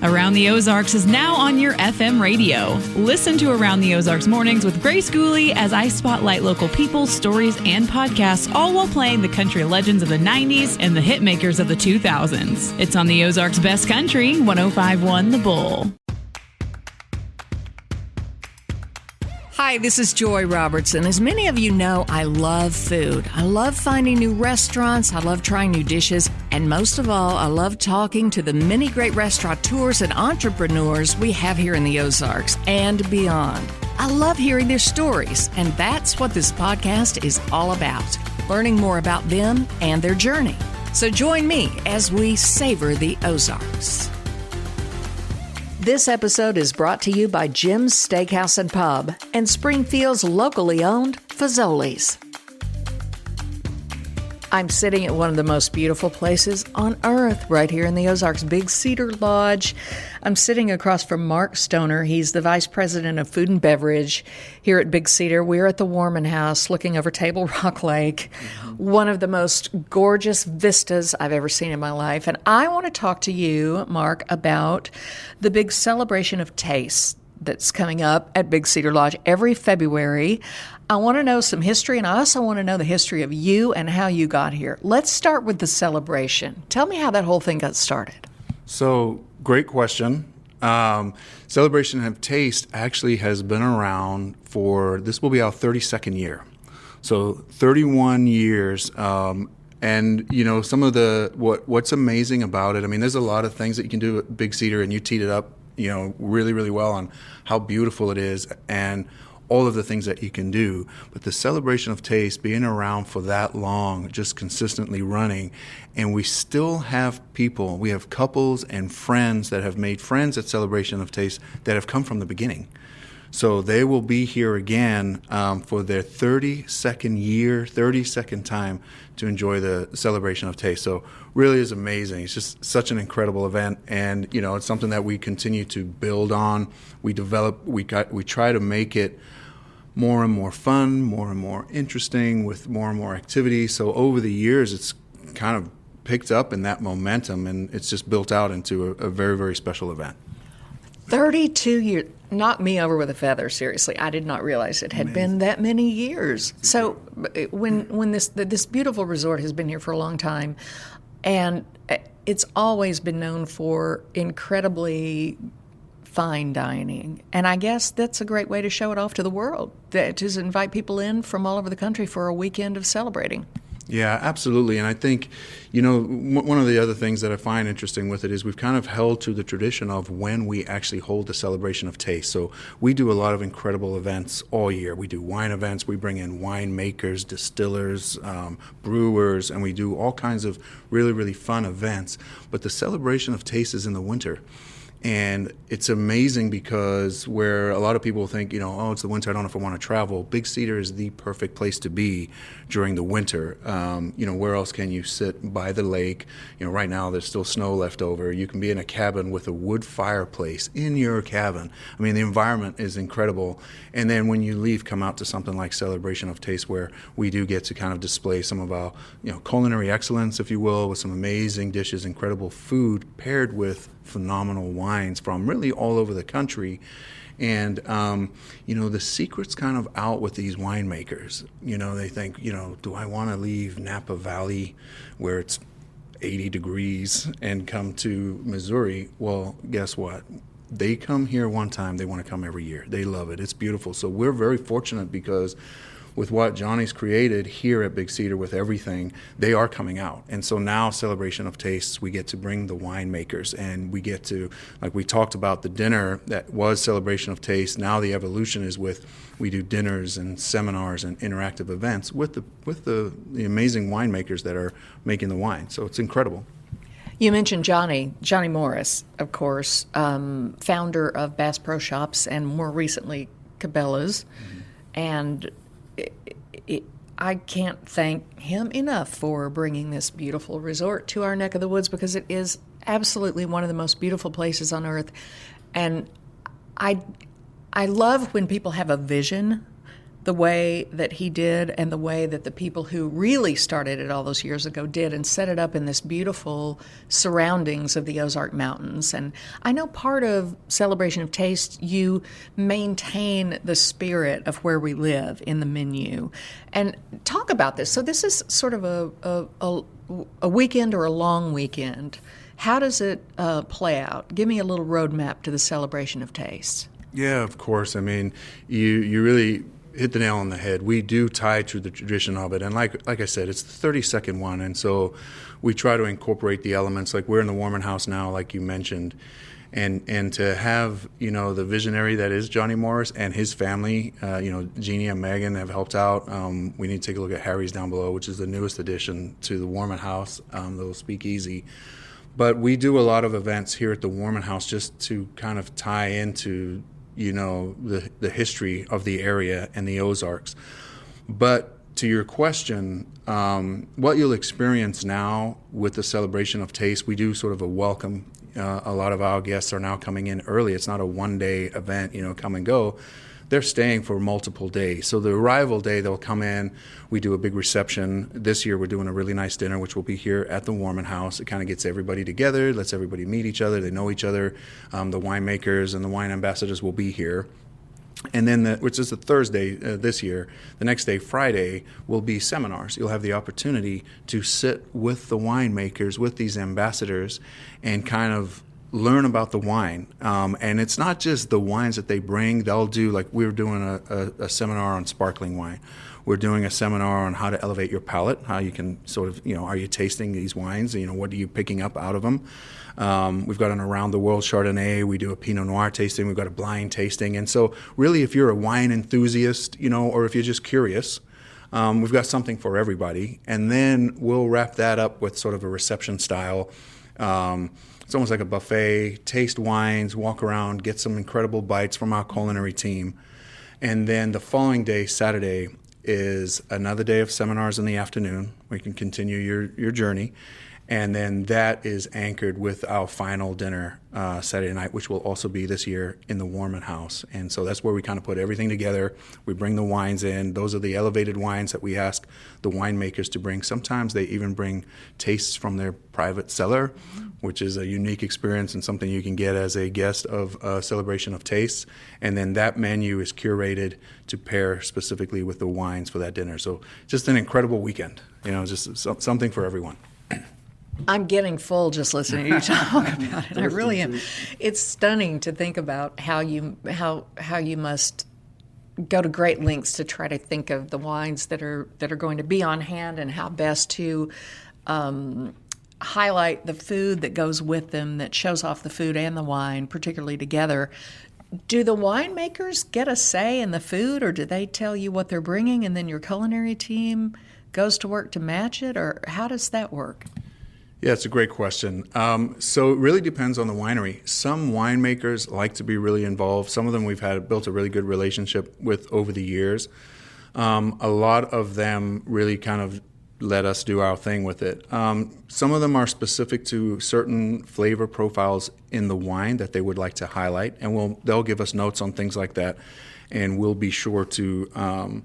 Around the Ozarks is now on your FM radio. Listen to Around the Ozarks mornings with Grace Gooley as I spotlight local people, stories, and podcasts, all while playing the country legends of the 90s and the hit makers of the 2000s. It's on the Ozarks Best Country, 105.1 The Bull. Hi, this is Joy Robertson. As many of you know, I love food. I love finding new restaurants. I love trying new dishes. And most of all, I love talking to the many great restaurateurs and entrepreneurs we have here in the Ozarks and beyond. I love hearing their stories, and that's what this podcast is all about, learning more about them and their journey. So join me as we savor the Ozarks. This episode is brought to you by Jim's Steakhouse and Pub and Springfield's locally owned Fazoli's. I'm sitting at one of the most beautiful places on earth right here in the Ozarks, Big Cedar Lodge. I'm sitting across from Mark Stoner. He's the Vice President of Food and Beverage here at Big Cedar. We're at the Warman House looking over Table Rock Lake, one of the most gorgeous vistas I've ever seen in my life. And I want to talk to you, Mark, about the big celebration of taste that's coming up at Big Cedar Lodge every February. I want to know some history, and I also want to know the history of you and how you got here. Let's start with the celebration. Tell me how that whole thing got started. So, great question. Celebration of Taste actually has been around this will be our 32nd year. So 31 years. And, you know, some of what's amazing about it, I mean, there's a lot of things that you can do at Big Cedar, and you teed it up, you know, really, really well on how beautiful it is and all of the things that you can do. But the Celebration of Taste being around for that long, just consistently running, and we still have people, we have couples and friends that have made friends at Celebration of Taste that have come from the beginning. So they will be here again for their 32nd time to enjoy the Celebration of Taste. So really is amazing. It's just such an incredible event, and you know, it's something that we continue to build on. We develop, we try to make it more and more fun, more and more interesting, with more and more activity. So over the years, it's kind of picked up in that momentum, and it's just built out into a very, very special event. 32 years. Knocked me over with a feather, seriously. I did not realize it had been that many years. So when this beautiful resort has been here for a long time, and it's always been known for incredibly fine dining. And I guess that's a great way to show it off to the world, to invite people in from all over the country for a weekend of celebrating. Yeah, absolutely. And I think, you know, one of the other things that I find interesting with it is we've kind of held to the tradition of when we actually hold the Celebration of Taste. So we do a lot of incredible events all year. We do wine events. We bring in winemakers, distillers, brewers, and we do all kinds of really, really fun events. But the Celebration of Taste is in the winter. And it's amazing because where a lot of people think, you know, oh, it's the winter, I don't know if I want to travel. Big Cedar is the perfect place to be during the winter. You know, where else can you sit by the lake? You know, right now there's still snow left over. You can be in a cabin with a wood fireplace in your cabin. I mean, the environment is incredible. And then when you leave, come out to something like Celebration of Taste, where we do get to kind of display some of our, you know, culinary excellence, if you will, with some amazing dishes, incredible food paired with phenomenal wines from really all over the country. And, you know, the secret's kind of out with these winemakers. You know, they think, you know, do I want to leave Napa Valley where it's 80 degrees and come to Missouri? Well, guess what? They come here one time, they want to come every year. They love it. It's beautiful. So we're very fortunate because with what Johnny's created here at Big Cedar with everything, they are coming out. And so now Celebration of Tastes, we get to bring the winemakers, and we get to, like we talked about the dinner that was Celebration of Taste, now the evolution is we do dinners and seminars and interactive events with the amazing winemakers that are making the wine. So it's incredible. You mentioned Johnny Morris, of course, founder of Bass Pro Shops and more recently Cabela's. Mm-hmm. And I can't thank him enough for bringing this beautiful resort to our neck of the woods, because it is absolutely one of the most beautiful places on earth. And I love when people have a vision the way that he did and the way that the people who really started it all those years ago did and set it up in this beautiful surroundings of the Ozark Mountains. And I know part of Celebration of Taste, you maintain the spirit of where we live in the menu. And talk about this. So this is sort of a weekend or a long weekend. How does it play out? Give me a little roadmap to the Celebration of Taste. Yeah, of course. I mean, you really hit the nail on the head. We do tie to the tradition of it, and like I said, it's the 32nd one, and so we try to incorporate the elements. Like we're in the Warman House now, like you mentioned, and to have the visionary that is Johnny Morris and his family, Jeannie and Megan have helped out. We need to take a look at Harry's down below, which is the newest addition to the Warman House, the little speakeasy. But we do a lot of events here at the Warman House just to kind of tie into the history of the area and the Ozarks. But to your question, what you'll experience now with the Celebration of Taste, we do sort of a welcome. A lot of our guests are now coming in early. It's not a one-day event, come and go. They're staying for multiple days. So the arrival day, they'll come in. We do a big reception. This year, we're doing a really nice dinner, which will be here at the Warman House. It kind of gets everybody together, lets everybody meet each other. They know each other. The winemakers and the wine ambassadors will be here. And then, which is a Thursday this year, the next day, Friday, will be seminars. You'll have the opportunity to sit with the winemakers, with these ambassadors, and kind of learn about the wine. And it's not just the wines that they bring. They'll do, like we were doing a seminar on sparkling wine. We're doing a seminar on how to elevate your palate, how you can sort of, are you tasting these wines? What are you picking up out of them? We've got an Around the World Chardonnay. We do a Pinot Noir tasting. We've got a blind tasting. And so really, if you're a wine enthusiast, or if you're just curious, we've got something for everybody. And then we'll wrap that up with sort of a reception style. It's almost like a buffet, taste wines, walk around, get some incredible bites from our culinary team. And then the following day, Saturday, is another day of seminars in the afternoon. We can continue your journey. And then that is anchored with our final dinner Saturday night, which will also be this year in the Warman House. And so that's where we kind of put everything together. We bring the wines in. Those are the elevated wines that we ask the winemakers to bring. Sometimes they even bring tastes from their private cellar, which is a unique experience and something you can get as a guest of a Celebration of Tastes. And then that menu is curated to pair specifically with the wines for that dinner. So just an incredible weekend, just something for everyone. I'm getting full just listening to you talk about it. I really am. It's stunning to think about how you must go to great lengths to try to think of the wines that are going to be on hand and how best to highlight the food that goes with them, that shows off the food and the wine, particularly together. Do the winemakers get a say in the food, or do they tell you what they're bringing and then your culinary team goes to work to match it, or how does that work? Yeah, it's a great question. So it really depends on the winery. Some winemakers like to be really involved. Some of them we've built a really good relationship with over the years. A lot of them really kind of let us do our thing with it. Some of them are specific to certain flavor profiles in the wine that they would like to highlight, and they'll give us notes on things like that, and we'll be sure to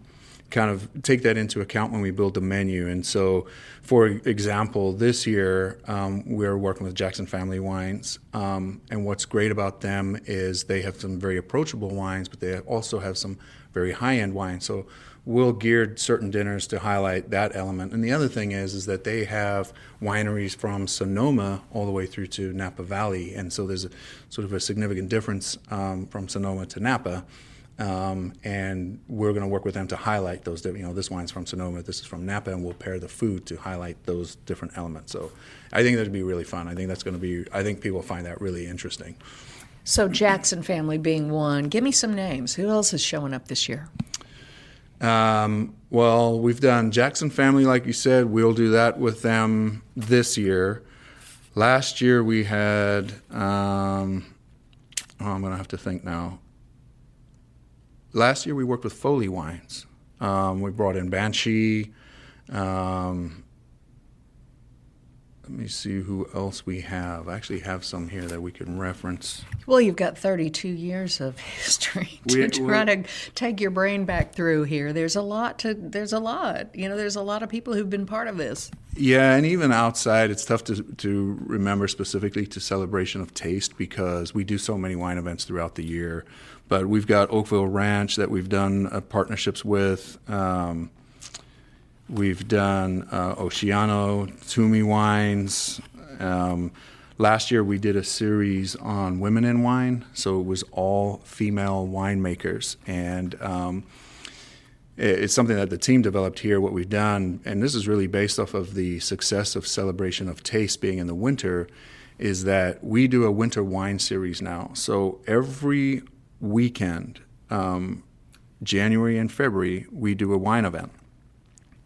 kind of take that into account when we build the menu. And so, for example, this year we're working with Jackson Family Wines, and what's great about them is they have some very approachable wines, but they also have some very high-end wines. So we'll gear certain dinners to highlight that element. And the other thing is that they have wineries from Sonoma all the way through to Napa Valley, and so there's sort of a significant difference from Sonoma to Napa. And we're going to work with them to highlight those. This wine's from Sonoma, this is from Napa, and we'll pair the food to highlight those different elements. So I think that'd be really fun. I think people find that really interesting. So Jackson Family being one, give me some names. Who else is showing up this year? Well, we've done Jackson Family, like you said. We'll do that with them this year. Last year we had, I'm going to have to think now. Last year we worked with Foley Wines. We brought in Banshee, Let me see who else we have. I actually have some here that we can reference. Well, you've got 32 years of history to try to take your brain back through here. There's a lot. There's a lot of people who've been part of this. Yeah, and even outside, it's tough to remember specifically to Celebration of Taste because we do so many wine events throughout the year. But we've got Oakville Ranch that we've done partnerships with. We've done Oceano, Toomey Wines. Last year we did a series on women in wine, so it was all female winemakers. And it's something that the team developed here, what we've done, and this is really based off of the success of Celebration of Taste being in the winter, is that we do a winter wine series now. So every weekend, January and February, we do a wine event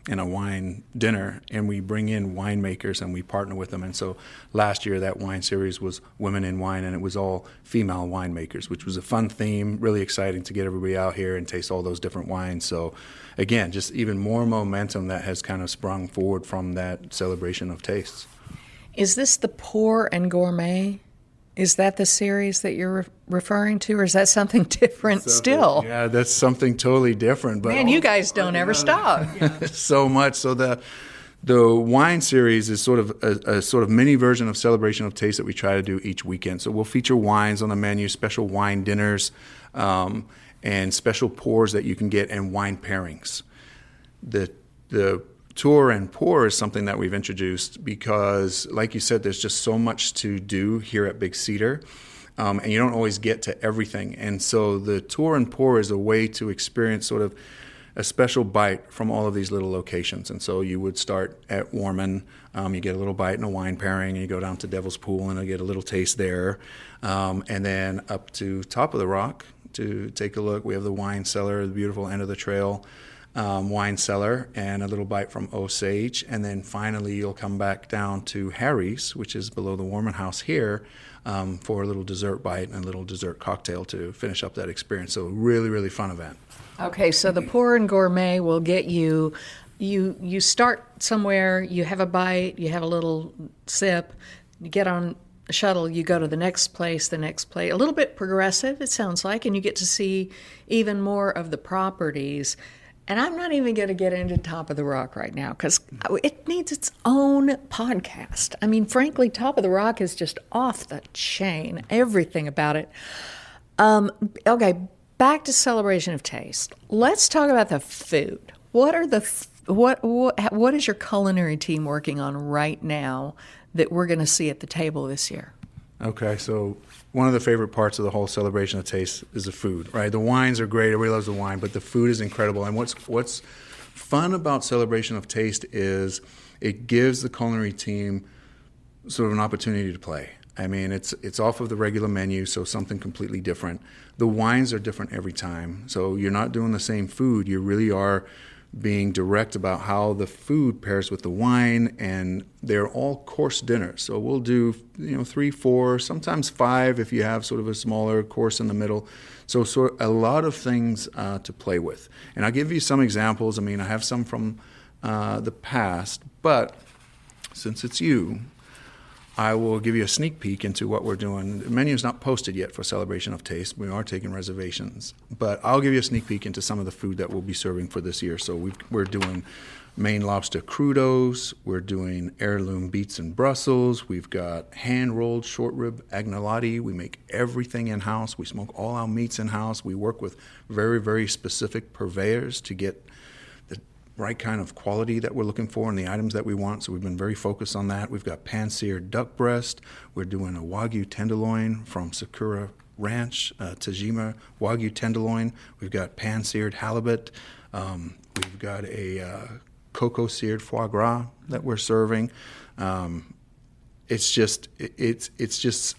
and a wine dinner, and we bring in winemakers and we partner with them. And so last year that wine series was Women in Wine, and it was all female winemakers, which was a fun theme, really exciting to get everybody out here and taste all those different wines. So again, just even more momentum that has kind of sprung forward from that Celebration of Tastes. Is this the Pour and Gourmet? Is that the series that you're referring to, or is that something different still? Yeah, that's something totally different. But man, you guys don't ever stop. So much. So the wine series is sort of a sort of mini version of Celebration of Taste that we try to do each weekend. So we'll feature wines on the menu, special wine dinners, and special pours that you can get, and wine pairings. The Tour and Pour is something that we've introduced because, like you said, there's just so much to do here at Big Cedar, and you don't always get to everything. And so the Tour and Pour is a way to experience sort of a special bite from all of these little locations. And so you would start at Warman, you get a little bite in a wine pairing, and you go down to Devil's Pool and you get a little taste there, and then up to Top of the Rock to take a look. We have the wine cellar, the beautiful end of the trail. Wine cellar, and a little bite from Osage, and then finally you'll come back down to Harry's, which is below the Warman House here, for a little dessert bite and a little dessert cocktail to finish up that experience. So really, really fun event. Okay, so the Pour and Gourmet will get you start somewhere, you have a bite, you have a little sip, you get on a shuttle, you go to the next place, a little bit progressive, it sounds like, and you get to see even more of the properties. And I'm not even going to get into Top of the Rock right now because it needs its own podcast. I mean, frankly, Top of the Rock is just off the chain, everything about it. Okay, back to Celebration of Taste. Let's talk about the food. What is your culinary team working on right now that we're going to see at the table this year? Okay, so one of the favorite parts of the whole Celebration of Taste is the food, right? The wines are great, everybody loves the wine, but the food is incredible. And what's fun about Celebration of Taste is it gives the culinary team sort of an opportunity to play. I mean, it's off of the regular menu, so something completely different. The wines are different every time, so you're not doing the same food. You really are being direct about how the food pairs with the wine, and they're all course dinners. So we'll do 3, 4, sometimes 5 if you have sort of a smaller course in the middle. So a lot of things to play with. And I'll give you some examples. I mean, I have some from the past, but since it's you, I will give you a sneak peek into what we're doing. The menu is not posted yet for Celebration of Taste. We are taking reservations. But I'll give you a sneak peek into some of the food that we'll be serving for this year. So we're doing Maine lobster crudos. We're doing heirloom beets and Brussels. We've got hand-rolled short rib agnolotti. We make everything in-house. We smoke all our meats in-house. We work with very, very specific purveyors to get right kind of quality that we're looking for and the items that we want. So we've been very focused on that. We've got pan-seared duck breast. We're doing a wagyu tenderloin from Sakura Ranch, Tajima wagyu tenderloin. We've got pan-seared halibut. We've got a cocoa-seared foie gras that we're serving. It's just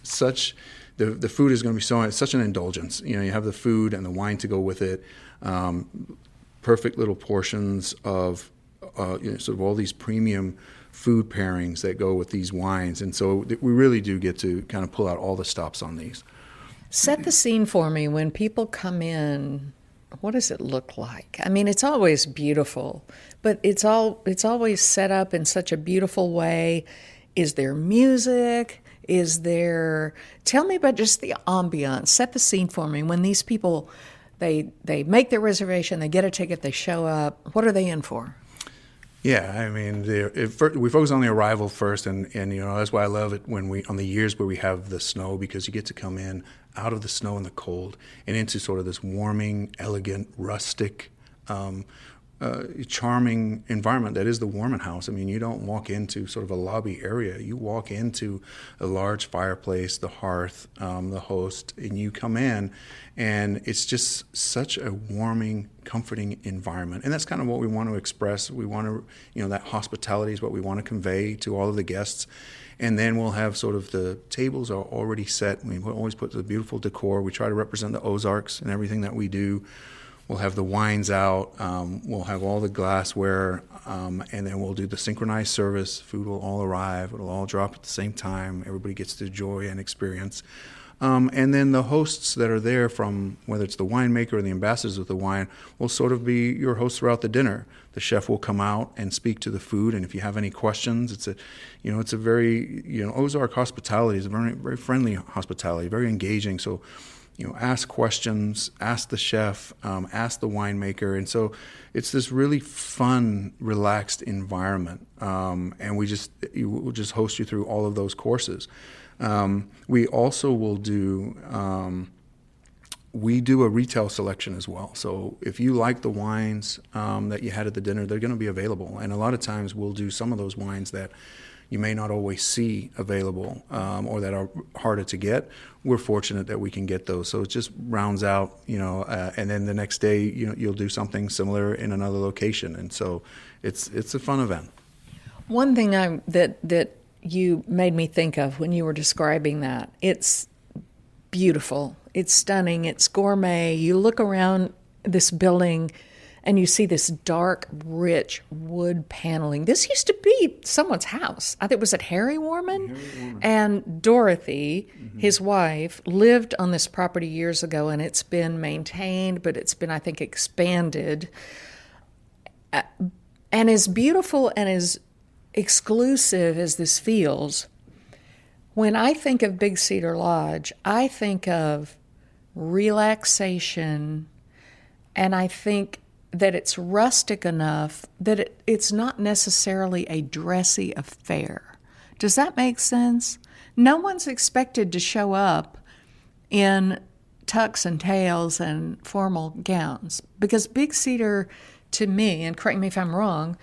such. The food is going to be it's such an indulgence. You have the food and the wine to go with it. Perfect little portions of sort of all these premium food pairings that go with these wines. And so we really do get to kind of pull out all the stops on these. Set the scene for me. When people come in, what does it look like? I mean, it's always beautiful, but it's always set up in such a beautiful way. Is there music? Tell me about just the ambiance. Set the scene for me. When these people, they make their reservation, they get a ticket, they show up, what are they in for? Yeah, I mean, we focus on the arrival first, and that's why I love it on the years where we have the snow, because you get to come in out of the snow and the cold and into sort of this warming, elegant, rustic, charming environment that is the Warman House. I mean, you don't walk into sort of a lobby area. You walk into a large fireplace, the hearth, the host, and you come in, and it's just such a warming, comforting environment. And that's kind of what we want to express. We want to, that hospitality is what we want to convey to all of the guests. And then we'll have sort of the tables are already set. We always put the beautiful decor. We try to represent the Ozarks and everything that we do. We'll have the wines out, we'll have all the glassware, and then we'll do the synchronized service. Food will all arrive, it'll all drop at the same time. Everybody gets to enjoy and experience. And then the hosts that are there, from whether it's the winemaker or the ambassadors of the wine, will sort of be your hosts throughout the dinner. The chef will come out and speak to the food, and if you have any questions, it's a very, Ozark hospitality is a very, very friendly hospitality, very engaging. So, ask questions, ask the chef, ask the winemaker. And so it's this really fun, relaxed environment. And we'll just host you through all of those courses. We also will do a retail selection as well. So if you like the wines that you had at the dinner, they're going to be available. And a lot of times we'll do some of those wines that you may not always see available or that are harder to get. We're fortunate that we can get those. So it just rounds out, and then the next day, you'll do something similar in another location. And so it's a fun event. One thing that you made me think of when you were describing that, it's beautiful, it's stunning, it's gourmet. You look around this building and you see this dark, rich wood paneling. This used to be someone's house. I think, was it Harry Warman? Harry Warman. And Dorothy, his wife, lived on this property years ago, and it's been maintained, but it's been, I think, expanded. And as beautiful and as exclusive as this feels, when I think of Big Cedar Lodge, I think of relaxation, and I think that it's rustic enough that it's not necessarily a dressy affair. Does that make sense? No one's expected to show up in tux and tails and formal gowns, because Big Cedar, to me, and correct me if I'm wrong,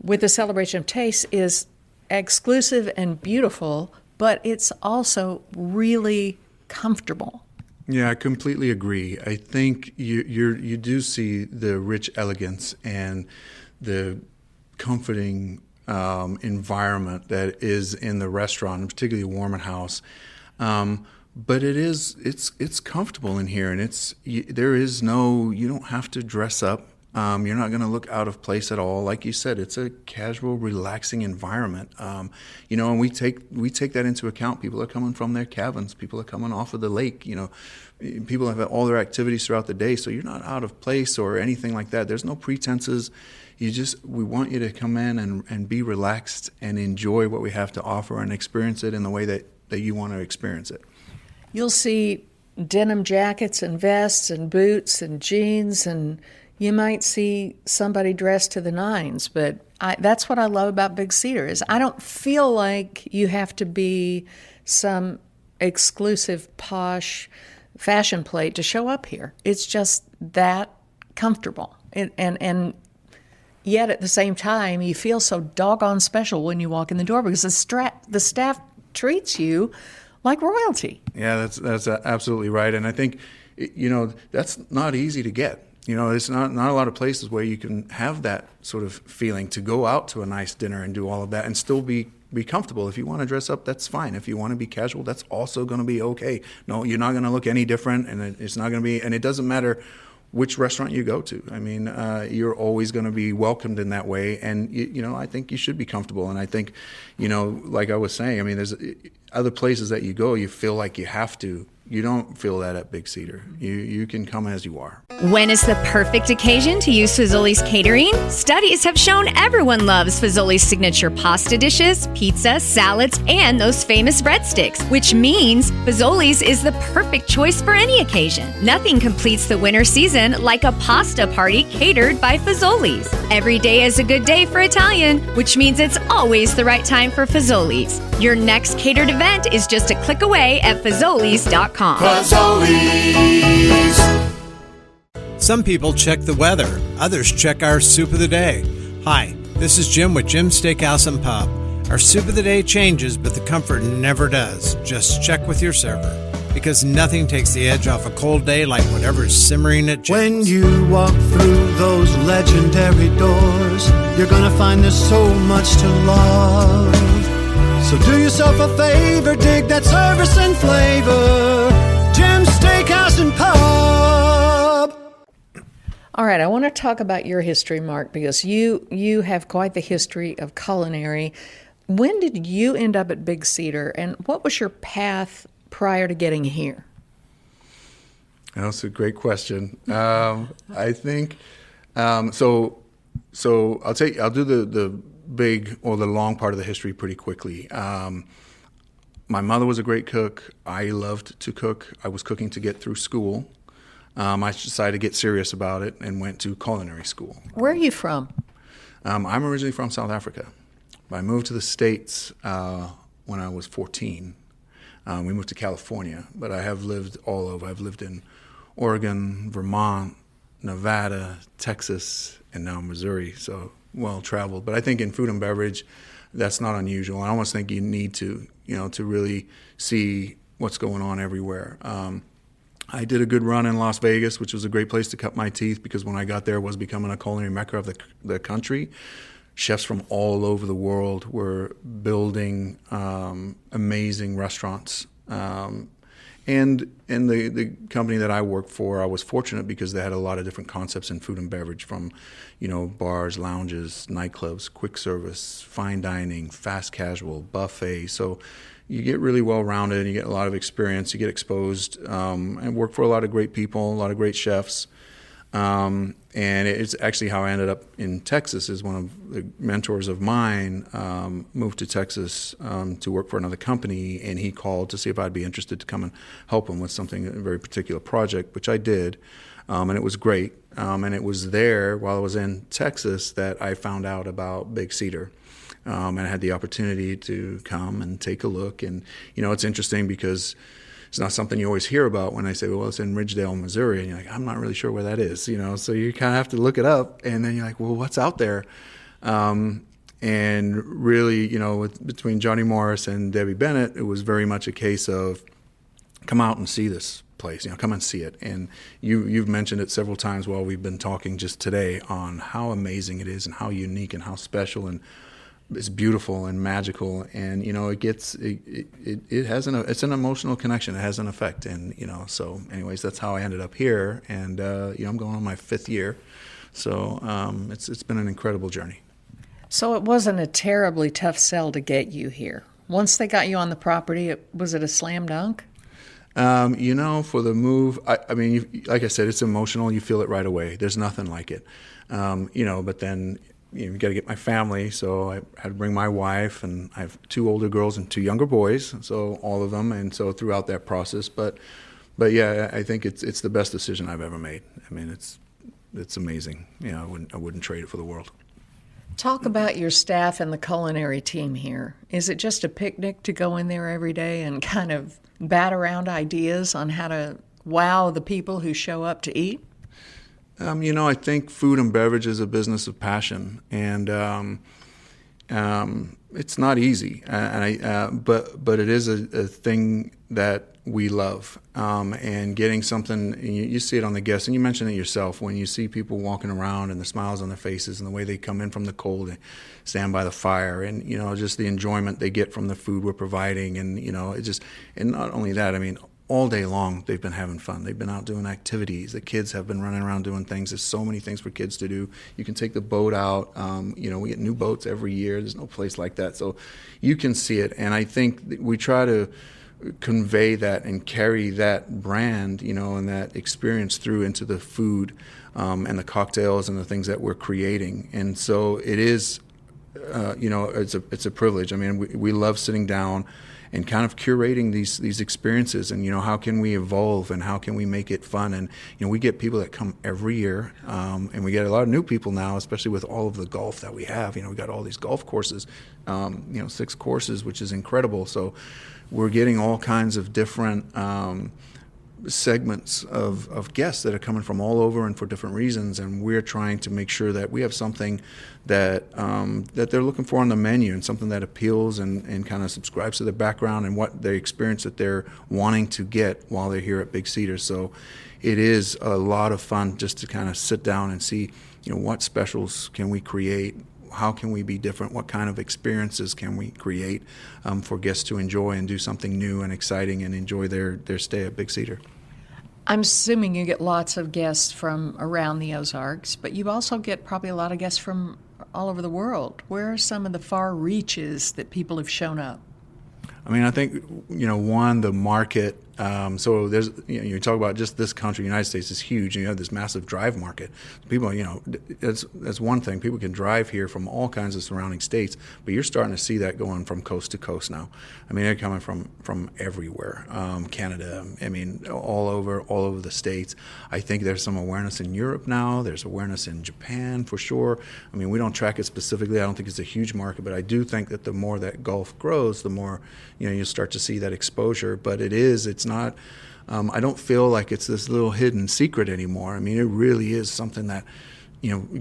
with the celebration of taste, is exclusive and beautiful, but it's also really comfortable. Yeah, I completely agree. I think you do see the rich elegance and the comforting environment that is in the restaurant, and particularly Warman House. But it's comfortable in here, and you don't have to dress up. You're not going to look out of place at all. Like you said, it's a casual, relaxing environment. And we take that into account. People are coming from their cabins. People are coming off of the lake. People have all their activities throughout the day, so you're not out of place or anything like that. There's no pretenses. We want you to come in and be relaxed and enjoy what we have to offer and experience it in the way that you want to experience it. You'll see denim jackets and vests and boots and jeans, and you might see somebody dressed to the nines, but that's what I love about Big Cedar is I don't feel like you have to be some exclusive, posh fashion plate to show up here. It's just that comfortable. And yet at the same time, you feel so doggone special when you walk in the door because the staff treats you like royalty. Yeah, that's absolutely right. And I think, that's not easy to get. It's not a lot of places where you can have that sort of feeling to go out to a nice dinner and do all of that and still be comfortable. If you want to dress up, that's fine. If you want to be casual, that's also going to be okay. No, you're not going to look any different, and it's not going to be, and it doesn't matter which restaurant you go to. I mean, you're always going to be welcomed in that way, and I think you should be comfortable. And I think, like I was saying, I mean, there's other places that you go, you feel like you have to You don't feel that at Big Cedar. You can come as you are. When is the perfect occasion to use Fazoli's catering? Studies have shown everyone loves Fazoli's signature pasta dishes, pizza, salads, and those famous breadsticks, which means Fazoli's is the perfect choice for any occasion. Nothing completes the winter season like a pasta party catered by Fazoli's. Every day is a good day for Italian, which means it's always the right time for Fazoli's. Your next catered event is just a click away at Fazoli's.com. Fazoli's. Some people check the weather. Others check our soup of the day. Hi, this is Jim with Jim's Steakhouse and Pub. Our soup of the day changes, but the comfort never does. Just check with your server, because nothing takes the edge off a cold day like whatever's simmering at Jim's. When you walk through those legendary doors, you're gonna find there's so much to love. So do yourself a favor, dig that service and flavor. Jim's Steakhouse and Pub. All right, I want to talk about your history, Mark, because you have quite the history of culinary. When did you end up at Big Cedar, and what was your path prior to getting here? That's a great question. I think so. I'll do the big or the long part of the history pretty quickly. My mother was a great cook. I loved to cook. I was cooking to get through school. I decided to get serious about it and went to culinary school. Where are you from? I'm originally from South Africa. I moved to the States when I was 14. We moved to California, but I have lived all over. I've lived in Oregon, Vermont, Nevada, Texas, and now Missouri, so well-traveled. But I think in food and beverage, that's not unusual. I almost think you need to, to really see what's going on everywhere. I did a good run in Las Vegas, which was a great place to cut my teeth, because when I got there, it was becoming a culinary mecca of the country. Chefs from all over the world were building amazing restaurants. And in the company that I worked for, I was fortunate because they had a lot of different concepts in food and beverage, from, bars, lounges, nightclubs, quick service, fine dining, fast casual, buffet. So you get really well-rounded, you get a lot of experience, you get exposed, and work for a lot of great people, a lot of great chefs. And it's actually how I ended up in Texas. Is one of the mentors of mine moved to Texas to work for another company, and he called to see if I'd be interested to come and help him with something, a very particular project, which I did, and it was great. And it was there while I was in Texas that I found out about Big Cedar. And I had the opportunity to come and take a look. And, it's interesting because it's not something you always hear about when I say, well, it's in Ridgedale, Missouri. And you're like, I'm not really sure where that is, So you kind of have to look it up. And then you're like, well, what's out there? And really, between Johnny Morris and Debbie Bennett, it was very much a case of come out and see this place, come and see it. And you've mentioned it several times while we've been talking just today on how amazing it is and how unique and how special, and it's beautiful and magical, and it's an emotional connection. It has an effect, and so anyways, that's how I ended up here, and I'm going on my 5th year, so it's been an incredible journey. So it wasn't a terribly tough sell to get you here. Once they got you on the property, was it a slam dunk? For the move, I mean, like I said, it's emotional. You feel it right away. There's nothing like it, but then. You got to get my family, so I had to bring my wife, and I have 2 older girls and 2 younger boys, so all of them, and so throughout that process, but yeah, I think it's the best decision I've ever made. I mean, it's amazing. I wouldn't trade it for the world. Talk about your staff and the culinary team here. Is it just a picnic to go in there every day and kind of bat around ideas on how to wow the people who show up to eat? I think food and beverage is a business of passion, and it's not easy. But it is a thing that we love. And getting something, you see it on the guests, and you mentioned it yourself, when you see people walking around and the smiles on their faces and the way they come in from the cold and stand by the fire, and just the enjoyment they get from the food we're providing, and and not only that, I mean, all day long, they've been having fun. They've been out doing activities. The kids have been running around doing things. There's so many things for kids to do. You can take the boat out. We get new boats every year. There's no place like that. So you can see it. And I think we try to convey that and carry that brand, and that experience through into the food and the cocktails and the things that we're creating. And so it is, it's a privilege. I mean, we love sitting down and kind of curating these experiences, and how can we evolve and how can we make it fun. And we get people that come every year, and we get a lot of new people now, especially with all of the golf that we have. We got all these golf courses, 6 courses, which is incredible. So we're getting all kinds of different segments of guests that are coming from all over and for different reasons, and we're trying to make sure that we have something that that they're looking for on the menu, and something that appeals and kind of subscribes to their background and what the experience that they're wanting to get while they're here at Big Cedar. So it is a lot of fun just to kind of sit down and see, what specials can we create, how can we be different, what kind of experiences can we create for guests to enjoy and do something new and exciting and enjoy their stay at Big Cedar. I'm assuming you get lots of guests from around the Ozarks, but you also get probably a lot of guests from all over the world. Where are some of the far reaches that people have shown up? I mean, I think, one, the market. So there's, you talk about just this country, United States is huge, and you have this massive drive market. People, that's one thing. People can drive here from all kinds of surrounding states, but you're starting to see that going from coast to coast now. I mean, they're coming from everywhere. Canada, I mean, all over the states. I think there's some awareness in Europe now. There's awareness in Japan for sure. I mean, we don't track it specifically. I don't think it's a huge market, but I do think that the more that golf grows, the more, you start to see that exposure. But it's not, I don't feel like it's this little hidden secret anymore. I mean, it really is something that,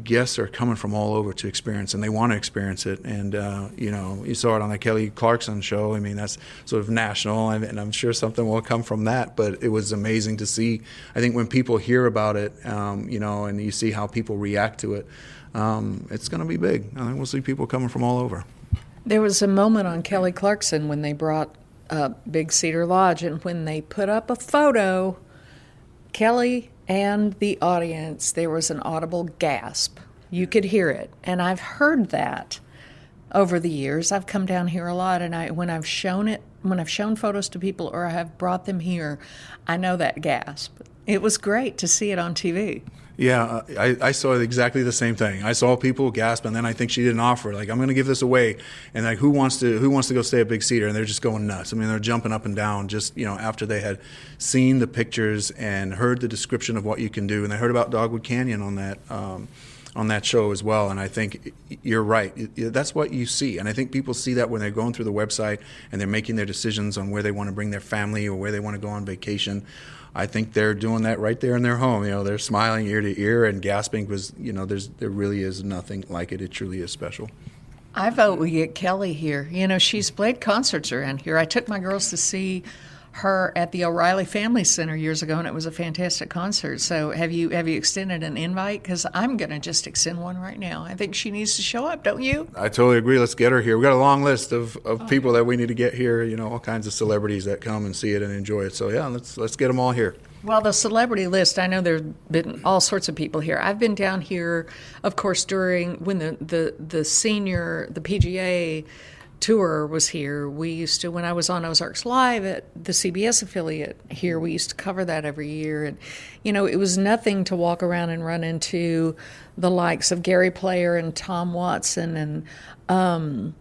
guests are coming from all over to experience, and they want to experience it. And, you saw it on the Kelly Clarkson show. I mean, that's sort of national, and I'm sure something will come from that. But it was amazing to see. I think when people hear about it, and you see how people react to it, it's going to be big. I think we'll see people coming from all over. There was a moment on Kelly Clarkson when they brought Big Cedar Lodge, and when they put up a photo, Kelly and the audience, there was an audible gasp. You could hear it, and I've heard that over the years. I've come down here a lot, and when I've shown photos to people or I have brought them here, I know that gasp. It was great to see it on TV. Yeah, I saw exactly the same thing. I saw people gasp, and then I think she did an offer, like, I'm going to give this away, and like, who wants to go stay at Big Cedar? And they're just going nuts. I mean, they're jumping up and down just, after they had seen the pictures and heard the description of what you can do, and they heard about Dogwood Canyon on that show as well. And I think you're right. That's what you see. And I think people see that when they're going through the website and they're making their decisions on where they want to bring their family or where they want to go on vacation. I think they're doing that right there in their home. They're smiling ear to ear and gasping because, there really is nothing like it. It truly is special. I vote we get Kelly here. She's played concerts around here. I took my girls to see her at the O'Reilly Family Center years ago, and it was a fantastic concert. So have you extended an invite? Because I'm going to just extend one right now. I think she needs to show up, don't you? I totally agree. Let's get her here. We've got a long list of people that we need to get here, all kinds of celebrities that come and see it and enjoy it. So, yeah, let's get them all here. Well, the celebrity list, I know there have been all sorts of people here. I've been down here, of course, during when the PGA tour was here. We used to, when I was on Ozarks Live at the CBS affiliate here, we used to cover that every year. And, it was nothing to walk around and run into the likes of Gary Player and Tom Watson and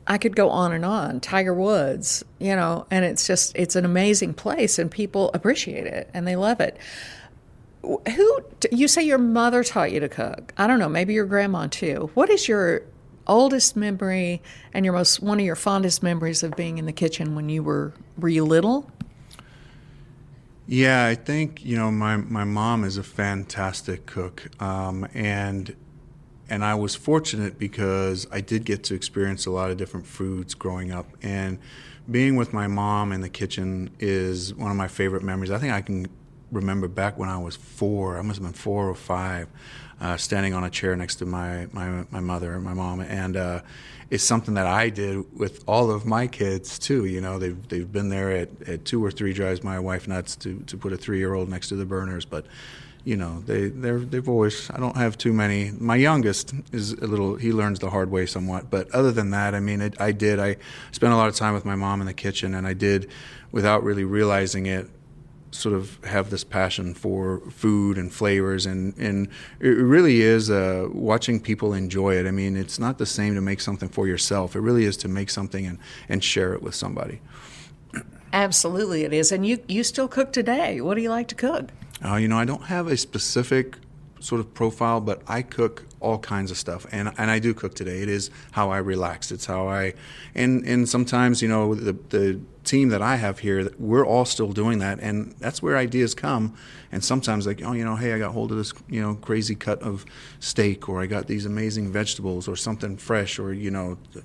I could go on, Tiger Woods, and it's an amazing place, and people appreciate it and they love it. You say your mother taught you to cook. I don't know, maybe your grandma too. What is your oldest memory and one of your fondest memories of being in the kitchen when you were you little? Yeah, I think, my mom is a fantastic cook, and I was fortunate because I did get to experience a lot of different foods growing up, and being with my mom in the kitchen is one of my favorite memories. I think I can remember back when I was 4, I must have been 4 or 5, standing on a chair next to my mother and my mom, and it's something that I did with all of my kids too. They've been there at 2 or 3 drives my wife nuts to put a 3-year-old next to the burners, but they've always, I don't have too many. My youngest is he learns the hard way somewhat, but other than that, I mean, I spent a lot of time with my mom in the kitchen, and I did, without really realizing it, sort of have this passion for food and flavors, and it really is watching people enjoy it. I mean, it's not the same to make something for yourself. It really is to make something and share it with somebody. Absolutely it is. And you still cook today. What do you like to cook? I don't have a specific sort of profile, but I cook all kinds of stuff, and I do cook today. It is how I relax. It's how and sometimes, the team that I have here, we're all still doing that, and that's where ideas come. And sometimes hey, I got hold of this, crazy cut of steak, or I got these amazing vegetables, or something fresh, or,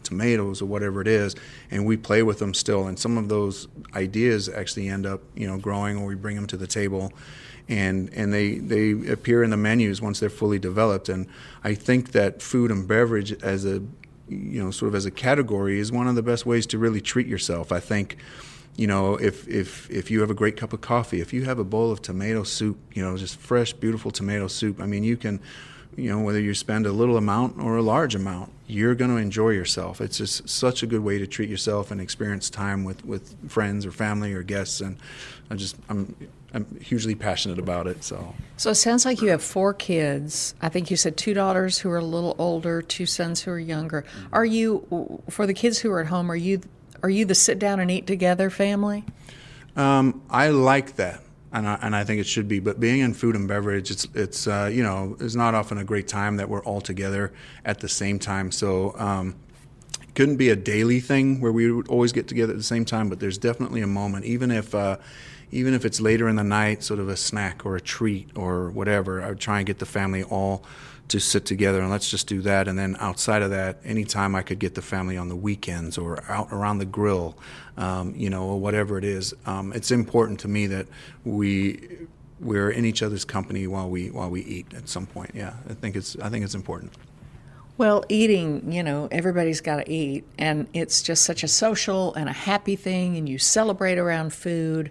tomatoes, or whatever it is, and we play with them still. And some of those ideas actually end up, growing, or we bring them to the table. And they appear in the menus once they're fully developed. And I think that food and beverage as a sort of as a category is one of the best ways to really treat yourself. I think, if you have a great cup of coffee, if you have a bowl of tomato soup, just fresh, beautiful tomato soup, I mean, you can, whether you spend a little amount or a large amount, you're going to enjoy yourself. It's just such a good way to treat yourself and experience time with friends or family or guests. And I'm hugely passionate about it. So it sounds like you have 4 kids. I think you said 2 daughters who are a little older, 2 sons who are younger. Are you, for the kids who are at home, are you the sit down and eat together family? I like that, and I think it should be. But being in food and beverage, it's not often a great time that we're all together at the same time. So it couldn't be a daily thing where we would always get together at the same time. But there's definitely a moment, even if it's later in the night, sort of a snack or a treat or whatever, I would try and get the family all to sit together and let's just do that. And then outside of that, anytime I could get the family on the weekends or out around the grill, or whatever it is, it's important to me that we're in each other's company while we eat at some point. Yeah, I think it's important. Well, eating, everybody's got to eat, and it's just such a social and a happy thing, and you celebrate around food.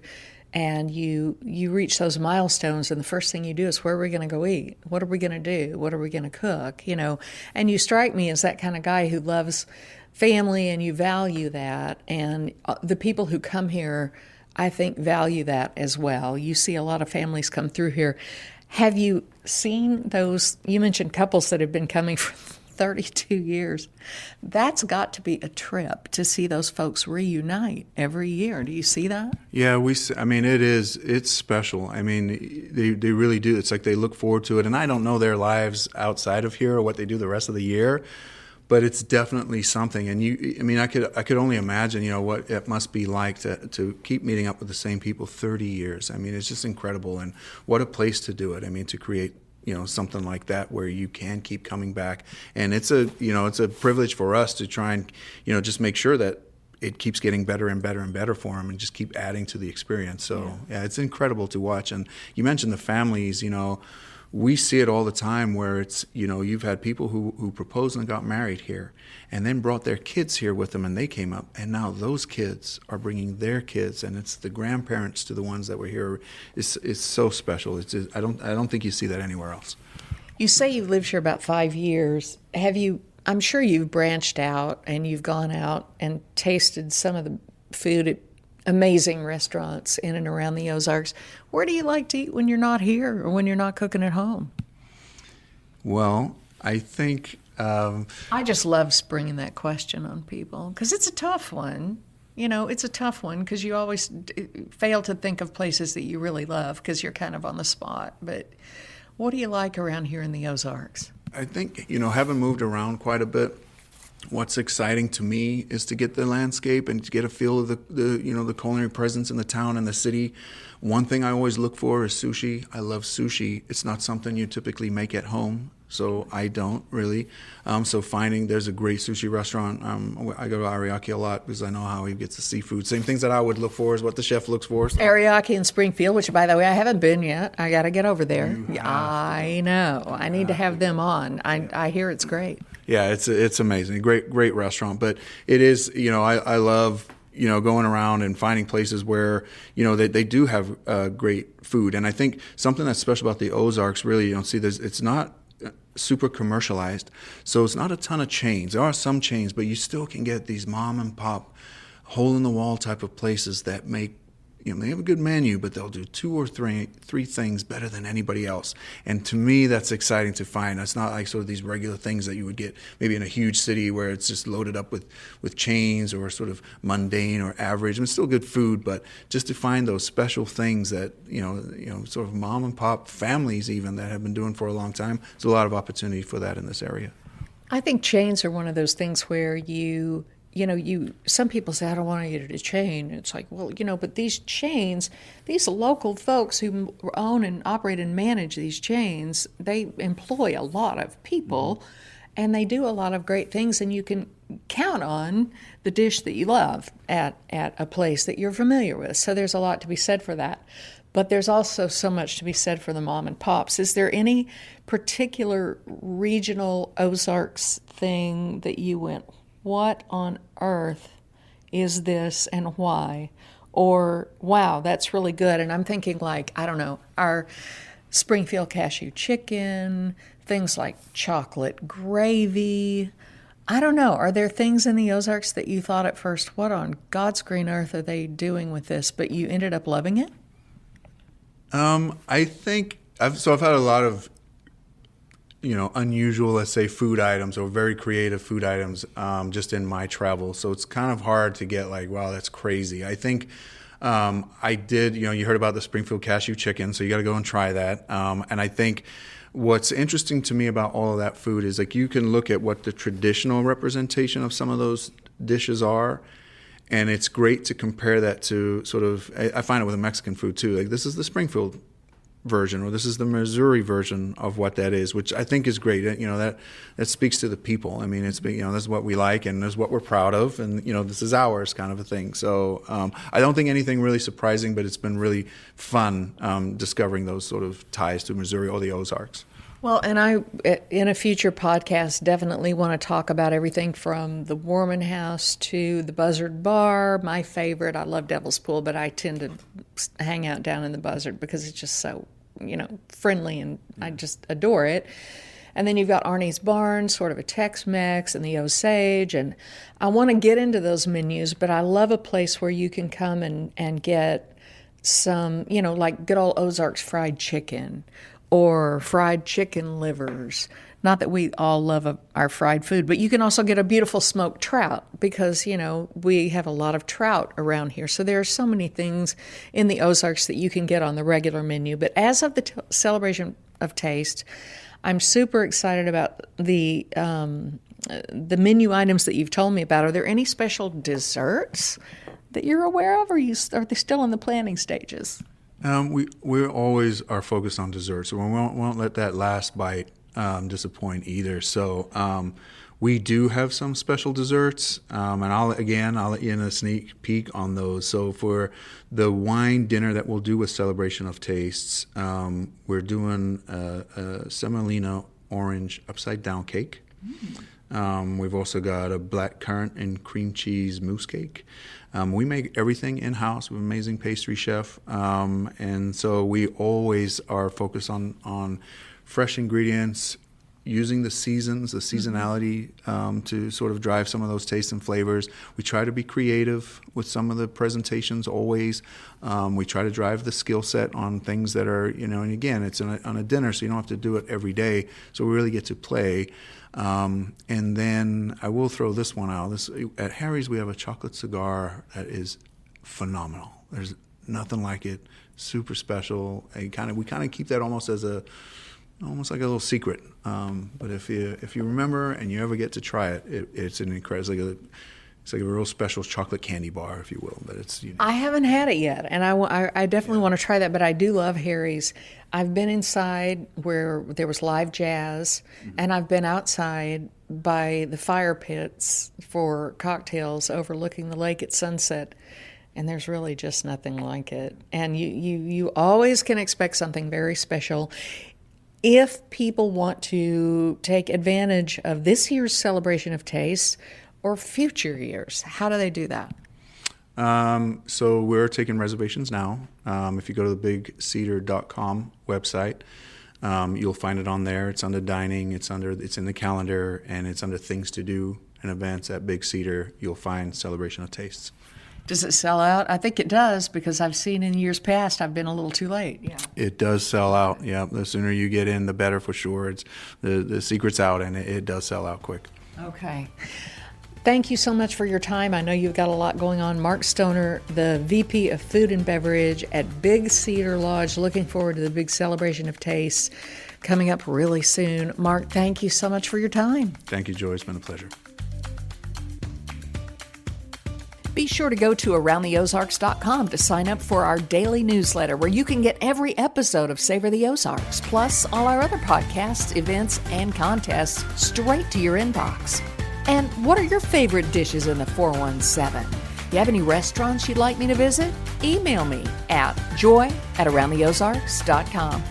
And you reach those milestones, and the first thing you do is, where are we going to go eat? What are we going to do? What are we going to cook? And you strike me as that kind of guy who loves family, and you value that. And the people who come here, I think, value that as well. You see a lot of families come through here. Have you seen those? You mentioned couples that have been coming for 32 years. That's got to be a trip to see those folks reunite every year. Do you see that? Yeah, it's special. I mean, they really do. It's like they look forward to it. And I don't know their lives outside of here or what they do the rest of the year, but it's definitely something. And I could only imagine, what it must be like to keep meeting up with the same people 30 years. I mean, it's just incredible. And what a place to do it. I mean, to create something like that where you can keep coming back. And it's a privilege for us to try and, just make sure that it keeps getting better and better and better for them and just keep adding to the experience. So, yeah, it's incredible to watch. And you mentioned the families, we see it all the time where it's, you've had people who proposed and got married here and then brought their kids here with them and they came up, and now those kids are bringing their kids, and it's the grandparents to the ones that were here. It's so special. I don't think you see that anywhere else. You say you've lived here about 5 years. I'm sure you've branched out and you've gone out and tasted some of the food at amazing restaurants in and around the Ozarks. Where do you like to eat when you're not here or when you're not cooking at home? Well, I think... I just love springing that question on people because it's a tough one. It's a tough one because you always fail to think of places that you really love because you're kind of on the spot. But what do you like around here in the Ozarks? I think, having moved around quite a bit, what's exciting to me is to get the landscape and to get a feel of the culinary presence in the town and the city. One thing I always look for is sushi. I love sushi. It's not something you typically make at home, so I don't really. So finding there's a great sushi restaurant. I go to Ariake a lot because I know how he gets the seafood. Same things that I would look for is what the chef looks for. So. Ariake in Springfield, which, by the way, I haven't been yet. I got to get over there. I know. I need to have them on. I hear it's great. Yeah, it's amazing. Great restaurant. But it is, I love, going around and finding places where, they do have great food. And I think something that's special about the Ozarks, really, it's not super commercialized. So it's not a ton of chains. There are some chains, but you still can get these mom and pop, hole in the wall type of places that make, they have a good menu, but they'll do 2 or 3 things better than anybody else. And to me, that's exciting to find. It's not like sort of these regular things that you would get maybe in a huge city where it's just loaded up with chains or sort of mundane or average. And it's still good food, but just to find those special things that, sort of mom and pop families even that have been doing for a long time, there's a lot of opportunity for that in this area. I think chains are one of those things where some people say, I don't want to eat at a chain. It's like, well, but these chains, these local folks who own and operate and manage these chains, they employ a lot of people, and they do a lot of great things, and you can count on the dish that you love at a place that you're familiar with. So there's a lot to be said for that. But there's also so much to be said for the mom and pops. Is there any particular regional Ozarks thing that you went, what on earth is this and why? Or, wow, that's really good. And I'm thinking like, I don't know, our Springfield cashew chicken, things like chocolate gravy. I don't know. Are there things in the Ozarks that you thought at first, what on God's green earth are they doing with this? But you ended up loving it? I think I've had a lot of unusual, let's say, food items or very creative food items just in my travels. So it's kind of hard to get like, wow, that's crazy. I think I did, you heard about the Springfield cashew chicken, so you got to go and try that. And I think what's interesting to me about all of that food is like you can look at what the traditional representation of some of those dishes are. And it's great to compare that to sort of, I find it with the Mexican food too. Like this is the Springfield version, or this is the Missouri version of what that is, which I think is great. That speaks to the people. I mean, this is what we like, and this is what we're proud of, and this is ours, kind of a thing. So I don't think anything really surprising, but it's been really fun discovering those sort of ties to Missouri or the Ozarks. Well, and I, in a future podcast, definitely want to talk about everything from the Warman House to the Buzzard Bar. My favorite, I love Devil's Pool, but I tend to hang out down in the Buzzard because it's just so, friendly, and I just adore it. And then you've got Arnie's Barn, sort of a Tex-Mex, and the Osage. And I want to get into those menus, but I love a place where you can come and get some, like good old Ozarks fried chicken, or fried chicken livers. Not that we all love our fried food, but you can also get a beautiful smoked trout because, we have a lot of trout around here. So there are so many things in the Ozarks that you can get on the regular menu. But as of the celebration of taste, I'm super excited about the menu items that you've told me about. Are there any special desserts that you're aware of, or are they still in the planning stages? We always are focused on dessert, so we won't let that last bite disappoint either. So we do have some special desserts, and I'll let you in a sneak peek on those. So for the wine dinner that we'll do with Celebration of Tastes, we're doing a semolina orange upside down cake. We've also got a blackcurrant and cream cheese mousse cake. We make everything in-house with an amazing pastry chef, and so we always are focused on fresh ingredients, using the seasons, the seasonality to sort of drive some of those tastes and flavors. We try to be creative with some of the presentations always. We try to drive the skill set on things that are, and again, it's on a dinner, so you don't have to do it every day, so we really get to play. And then I will throw this one out. At Harry's, we have a chocolate cigar that is phenomenal. There's nothing like it. Super special. We kind of keep that almost like a little secret. But if you remember and you ever get to try it, it's an incredible. It's like a real special chocolate candy bar, if you will. But it's I haven't had it yet, and I definitely want to try that. But I do love Harry's. I've been inside where there was live jazz, and I've been outside by the fire pits for cocktails overlooking the lake at sunset. And there's really just nothing like it. And you always can expect something very special. If people want to take advantage of this year's Celebration of Taste or future years, how do they do that? So we're taking reservations now. If you go to the bigcedar.com website, you'll find it on there. It's under dining, it's in the calendar, and it's under things to do and events at Big Cedar. You'll find Celebration of Tastes. Does it sell out? I think it does, because I've seen in years past I've been a little too late. Yeah. It does sell out. Yeah, the sooner you get in, the better for sure. It's the secret's out, and it does sell out quick. Okay. Thank you so much for your time. I know you've got a lot going on. Mark Stoner, the VP of Food and Beverage at Big Cedar Lodge. Looking forward to the big celebration of tastes coming up really soon. Mark, thank you so much for your time. Thank you, Joy. It's been a pleasure. Be sure to go to AroundTheOzarks.com to sign up for our daily newsletter, where you can get every episode of Savor the Ozarks, plus all our other podcasts, events, and contests straight to your inbox. And what are your favorite dishes in the 417? You have any restaurants you'd like me to visit? Email me at joy@AroundTheOzarks.com.